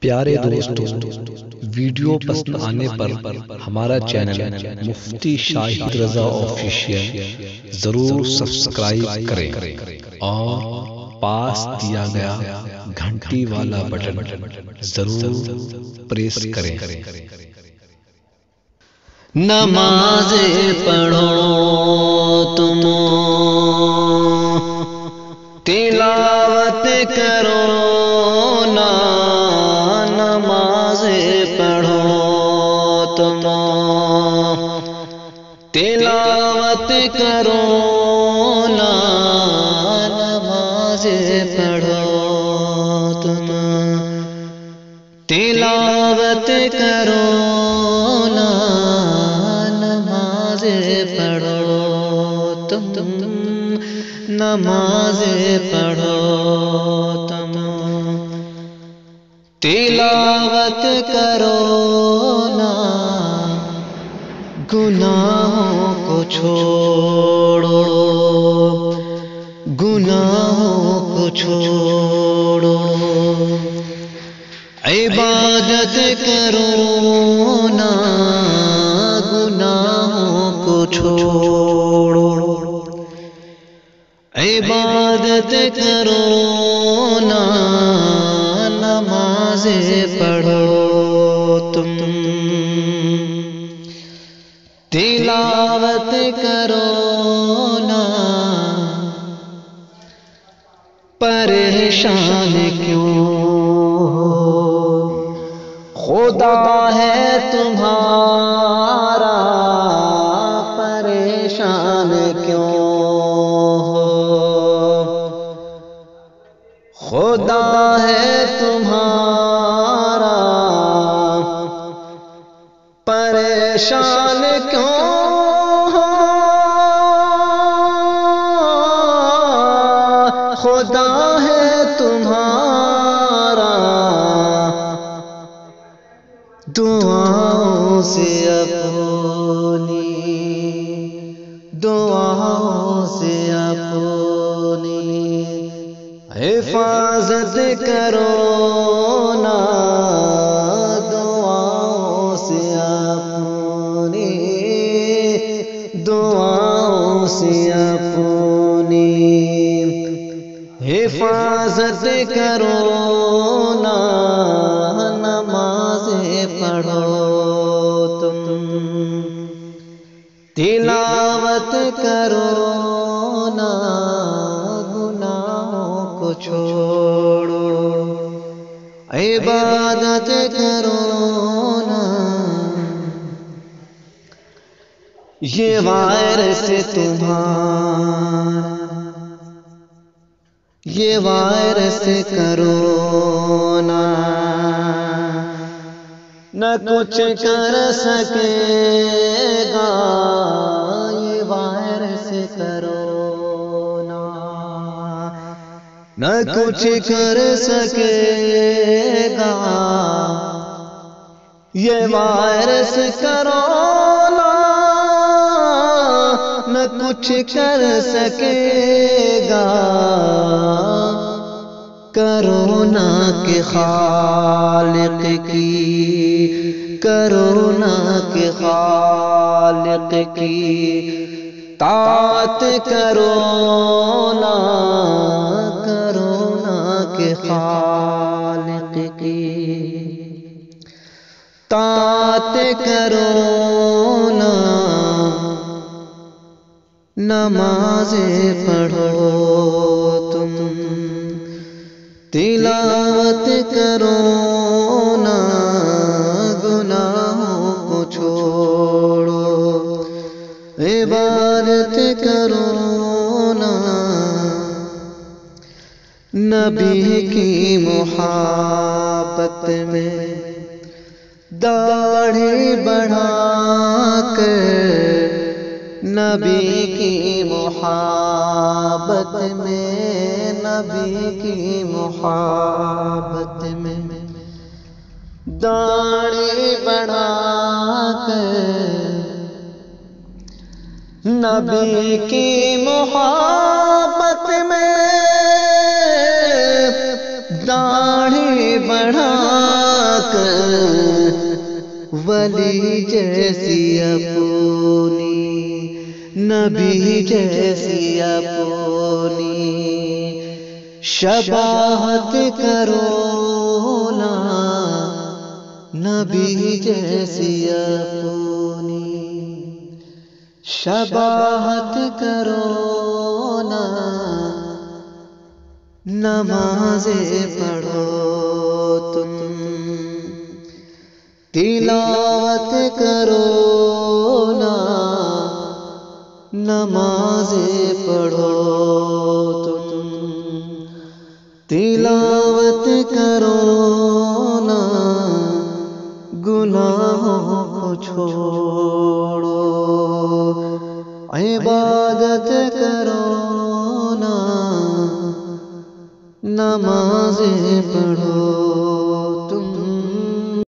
پیارے دوستو، ویڈیو پسند آنے پر ہمارا چینل مفتی شاہد رضا آفیشیل ضرور سبسکرائب کریں اور پاس دیا گیا گھنٹی والا بٹن ضرور پریس کریں۔ نماز پڑھو تم، تلاوت کرو نا، نماز پڑھو تم، تلاوت کرو نا، نماز پڑھو تم، تلاوت کرو نا، نماز پڑھو تم، نماز پڑھو تم، تلاوت کرو نا، گناہوں کو چھوڑو، گناہوں کو چھوڑو، عبادت کرو نا، گناہوں کو چھوڑو، عبادت کرو نا، نماز پڑھو تم، تلاوت کرو نا، پریشان کیوں خدا ہے تمہارا، پریشان کیوں ہو، خدا ہے تمہارا، پریشان کیوں ہو، خدا ہے تمہارا، دعاؤں سے اپنی، دعاؤں سے اپنی حفاظت کرو نا، دعاؤں سے اپنی، دعاؤں سے اپنی حفاظت کرو نا، نماز پڑھو تم، تلاوت کرو نا، گناہوں کو چھوڑو، عبادت کرو نا، یہ وائرس تمہارا، یہ وائرس کرونا نہ کچھ کر سکے گا، یہ وائرس کرونا نہ کچھ کر سکے گا، یہ وائرس کرونا نہ کچھ کر سکے گا، کرونا کے خالق کی، کرونا کے خالق کی طاعت کرونا، کرونا کے خالق کی طاعت کرونا، نماز پڑھو تم، تلاوت کرو نا، گناہوں کو چھوڑو، عبادت کرو نا، نبی کی محبت میں داڑھی بڑھا کر، نبی کی محبت میں، نبی کی محبت میں داڑھی بڑھا کر، نبی کی محبت میں داڑھی بڑھا کر ولی جیسی اپنی، نبی جیسی اپنی شباہت کرو نا، نبی جیسی اپنی شباہت کرو نا، نمازیں پڑھو تم، تلاوت کرو نا، نمازیں پڑھو تم، تلاوت کرو نا، گناہوں کو چھوڑو، عبادت کرو نا، نمازیں پڑھو۔